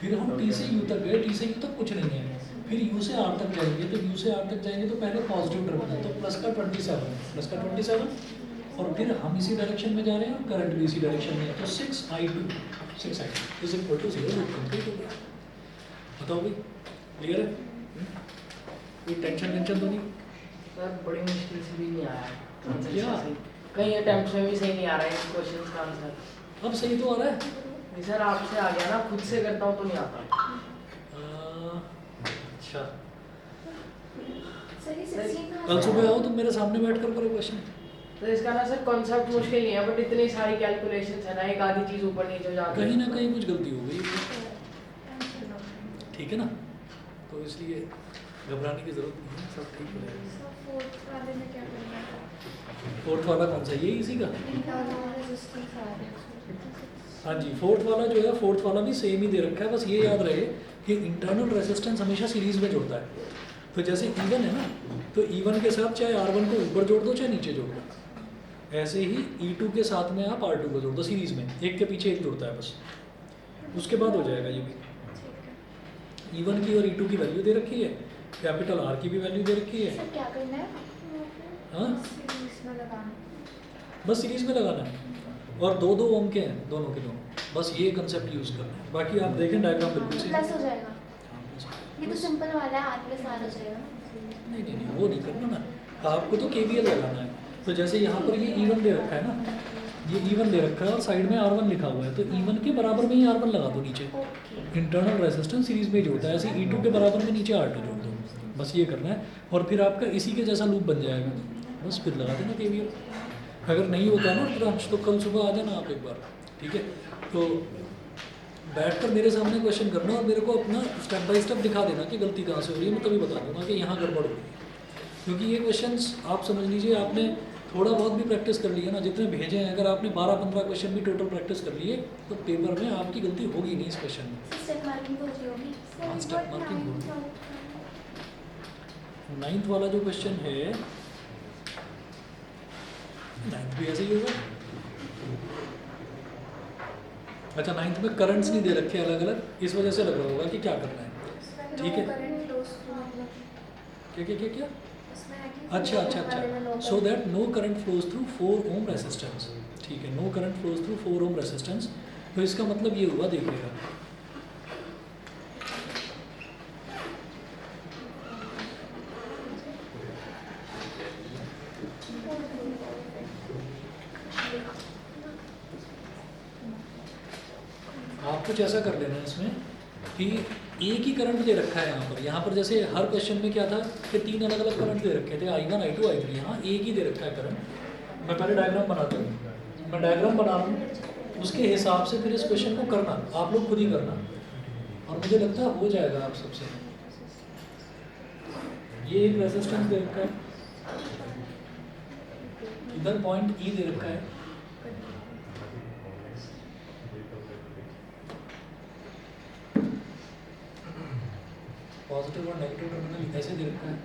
फिर हम T से U तक गए, T से U तक कुछ नहीं है, फिर U से R तक जाएंगे, तो U से R तक जाएंगे तो पहले पॉजिटिव टर्मिनल, तो प्लस का 27 और फिर हम इसी डायरेक्शन में जा रहे हैं, करंट भी इसी डायरेक्शन में है, तो 6i2 is equal to 0, complete हो गया। बताओ भाई, क्लियर है? कोई टेंशन तो नहीं? सर बड़ी मुश्किल से भी नहीं आया क्या? कई अटेम्प्ट्स में भी सही नहीं आ रहा है इस क्वेश्चन का आंसर। अब सही तो आ रहा है। नहीं सर, आपसे आ गया ना, खुद से करता हूँ तो नहीं आता। अच्छा, सर ये 16 कहाँ कल से सुबह आया? आओ तुम मेरे सामने बैठ कर करो क्वेश्चन। तो इसका ना सर कॉन्सेप्ट मुश्किल नहीं है, बट इतनी सारी कैलकुलेशंस है ना, एक आधी चीज ऊपर नीचे हो जाती है। कहीं ना कहीं कुछ गलती हो गई, ठीक है ना, तो इसलिए घबराने की जरूरत नहीं है, सब ठीक हो जाएगा। सर फोर्थ वाले में क्या करना है? फोर्थ वाला कौन सा, ये इसी का? इंटरनल रेजिस्टेंस आ रहा है। हाँ जी, फोर्थ वाला जो है, फोर्थ वाला भी सेम ही दे रखा है, बस ये याद रहे कि इंटरनल रेजिस्टेंस हमेशा सीरीज में जुड़ता है। तो जैसे इवन है ना, तो इवन के साथ चाहे R1 को ऊपर जोड़ दो चाहे नीचे जोड़ दो, ऐसे ही E2 के साथ में आप R2 को जोड़ दो सीरीज में, एक के पीछे एक जुड़ता है बस, उसके बाद हो जाएगा ये भी। E1 की और E2 की वैल्यू दे रखी है, कैपिटल R की भी वैल्यू दे रखी है। सर क्या करना है? हाँ सीरीज में लगाना। बस सीरीज में लगाना है, और 2-2 ओम के हैं दोनों के दोनों, बस ये कंसेप्ट यूज़ करना है। बाकी आप देखें डायग्राम बिल्कुल सही। प्लस हो जाएगा। हाँ, plus हो ये तो जाएगा। सिंपल वाला है, R प्लस R हो जाएगा। नहीं वो नहीं करना ना, आपको तो KVL लगाना है। तो जैसे यहाँ पर ये E1 दे रखा है ना, ये E1 दे रखा है और साइड में R1 लिखा हुआ है, तो E1 के बराबर में ही R1 लगा दो नीचे, ओके। इंटरनल रेजिस्टेंस सीरीज में जोड़ता है, ऐसे E2 के बराबर में नीचे R2 जोड़ दो, बस ये करना है और फिर आपका इसी के जैसा लूप बन जाएगा, बस फिर लगा देना KVL। अगर नहीं होता ना ब्रांच तो कल सुबह आ जाना आप एक बार, ठीक है? तो बैठकर मेरे सामने क्वेश्चन करना और मेरे को अपना स्टेप बाय स्टेप दिखा देना कि गलती कहाँ से हो रही है, मैं तभी बता दूंगा कि यहाँ गड़बड़ हो रही है। क्योंकि ये क्वेश्चंस आप समझ लीजिए, आपने थोड़ा बहुत भी प्रैक्टिस कर लिया ना, जितने भेजे हैं, अगर आपने 12-15 क्वेश्चन भी टोटल प्रैक्टिस कर लिए तो पेपर में आपकी गलती होगी नहीं इस क्वेश्चन में। स्टेप मार्किंग तो होती होगी। हाँ, step marking होगी। 9th वाला जो क्वेश्चन है, 9th भी ऐसे ही होगा। अच्छा, 9th में करंट्स नहीं दे रखे अलग अलग, इस वजह से लग रहा होगा कि क्या करना है, ठीक है? करंट क्लोज टू क्या क्या क्या क्या अच्छा, so that no current flows through 4 ohm resistance. ठीक है, no current flows through 4 ohm resistance. तो इसका मतलब ये हुआ, देखिएगा आप कुछ ऐसा कर लेना इसमें कि एक ही करंट दे रखा है यहाँ पर जैसे हर क्वेश्चन में क्या था कि 3 अलग अलग करंट दे रखे थे, I1 I2 I3। यहाँ एक ही दे रखा है करंट। मैं पहले डायग्राम बनाता हूँ, मैं डायग्राम बना रहा हूँ, उसके हिसाब से फिर इस क्वेश्चन को करना, आप लोग खुद ही करना, और मुझे लगता है हो जाएगा आप सबसे। ये एक रेजिस्टेंस दे रखा है, इधर पॉइंट E दे रखा है, पॉजिटिव और नेगेटिव टर्मिनल ऐसे दे रखा है।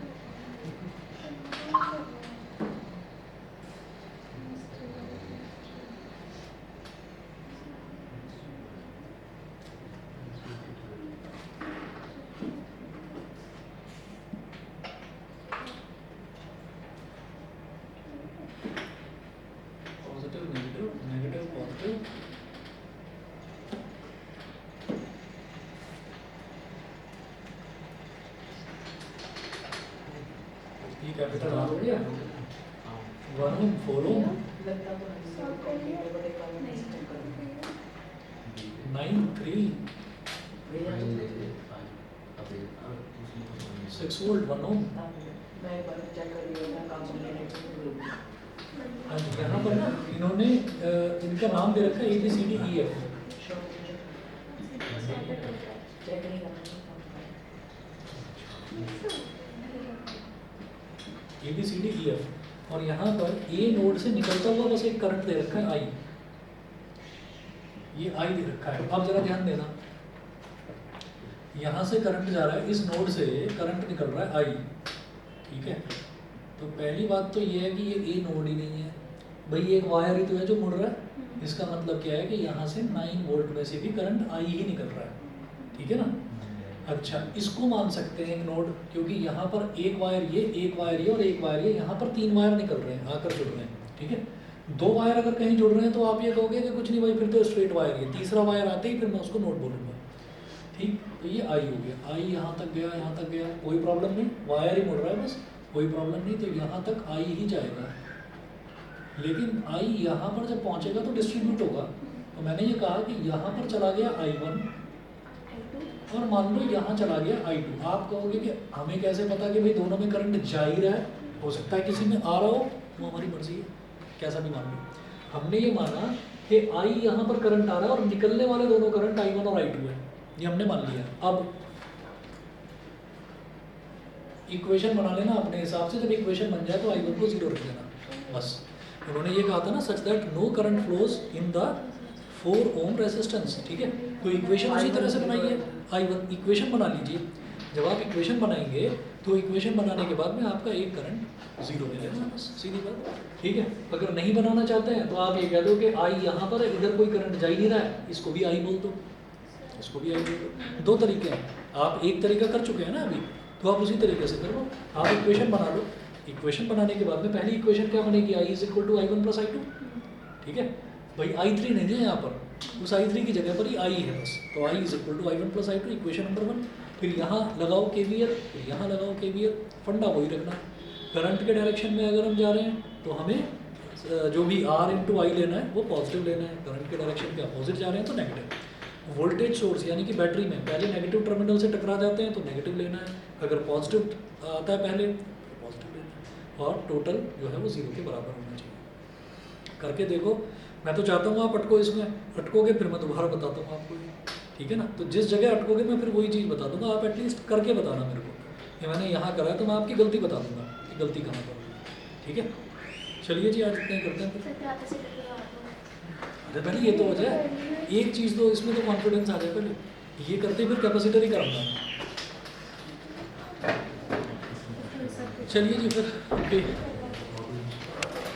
पॉजिटिव नेगेटिव, नेगेटिव पॉजिटिव, ये कैपिटल R हो गया, 1 ओम 4 ओम 9 3 6 वोल्ट 1 ओम। यहाँ पर ना इन्होंने इनका नाम दे रखा है ABCDEF। ABCDEF, और यहाँ पर A नोड से निकलता हुआ बस एक करंट दे रखा है I, ये I दे रखा है। अब जरा ध्यान देना, यहाँ से करंट जा रहा है, इस नोड से करंट निकल रहा है I, ठीक है। तो पहली बात तो ये है कि ये A नोड ही नहीं है भाई, एक वायर ही तो है जो मुड़ रहा है। इसका मतलब क्या है कि यहाँ से 9 वोल्ट में से भी करंट I ही निकल रहा है, ठीक है ना। अच्छा, इसको मान सकते हैं एक नोड, क्योंकि यहाँ पर एक वायर ये, एक वायर ये और एक वायर ये, यहाँ पर 3 वायर निकल रहे हैं, आकर जुड़ रहे हैं, ठीक है। 2 वायर अगर कहीं जुड़ रहे हैं तो आप ये कहोगे कि कुछ नहीं भाई, फिर तो स्ट्रेट वायर ये, तीसरा वायर आते ही फिर मैं उसको नोड बोलूँगा, ठीक। तो ये I हो गया, I यहाँ तक गया, यहाँ तक गया, कोई प्रॉब्लम नहीं, वायर ही मुड़ रहा है बस, कोई प्रॉब्लम नहीं। तो यहाँ तक I ही जाएगा, लेकिन I यहाँ पर जब पहुँचेगा तो डिस्ट्रीब्यूट होगा। तो मैंने ये कहा कि यहाँ पर चला गया I1 और मान लो यहाँ चला गया I2। आप कहोगे कि हमें कैसे पता कि भाई दोनों में करंट जा ही रहा है, हो सकता है किसी में आ रहा हो, वो हमारी मर्जी है, कैसा भी मान लो। हमने ये माना कि I यहाँ पर करंट आ रहा है और निकलने वाले दोनों करंट I1 और I2 है, ये हमने मान लिया। अब इक्वेशन बना लेना अपने हिसाब से, जब इक्वेशन बन जाए तो I1 को 0 रख देना बस। उन्होंने ये कहा था ना, such that no current flows in the 4 ohm resistance, ठीक है। तो इक्वेशन उसी तरह से बनाइए, I1 इक्वेशन बना लीजिए। जब आप इक्वेशन बनाएंगे तो इक्वेशन बनाने के बाद में आपका एक करंट 0 ले लेना बस, सीधी बात, ठीक है। अगर नहीं बनाना चाहते हैं तो आप ये कह दो कि I यहाँ पर है, इधर कोई करंट जा ही नहीं रहा है, इसको भी I बोल दो, इसको भी I बोल दो। 2 तरीके हैं, आप एक तरीका कर चुके हैं ना अभी, तो आप उसी तरीके से करो। आप इक्वेशन बना लो, इक्वेशन बनाने के बाद में पहली इक्वेशन क्या बनेगी, I = I1 + I2, ठीक है भाई। I3 नहीं है यहाँ पर, उस I3 की जगह पर ही I है बस, तो I = I1 + I2, equation number 1। फिर यहाँ लगाओ KVL, फिर यहाँ लगाओ KVL, फंडा वही रखना। करंट के डायरेक्शन में अगर हम जा रहे हैं तो हमें जो भी R × I लेना है वो पॉजिटिव लेना है, करंट के डायरेक्शन के अपोजिट जा रहे हैं तो नेगेटिव। वोल्टेज सोर्स यानी कि बैटरी में पहले नेगेटिव टर्मिनल से टकरा जाते हैं तो नेगेटिव लेना है, अगर पॉजिटिव आता है पहले तो पॉजिटिव लेना है, और टोटल जो है वो 0 के बराबर होना चाहिए। करके देखो, मैं तो चाहता हूँ आप अटको, इसमें अटकोगे फिर मैं दोबारा बताता हूँ आपको, ठीक है ना। तो जिस जगह अटकोगे मैं फिर वही चीज़ बता दूंगा, आप एटलीस्ट करके बताना मेरे को कि मैंने यहाँ करा है, तो मैं आपकी गलती बता दूंगा कि गलती कहाँ पर हुई, ठीक है। चलिए जी, आज इतना ही करते हैं फिर। अरे पहले ये तो हो जाए, एक चीज़ तो इसमें तो कॉन्फिडेंस आ जाए, पहले ये करते फिर कैपेसिटर ही कराऊंगा। चलिए जी फिर, ओके।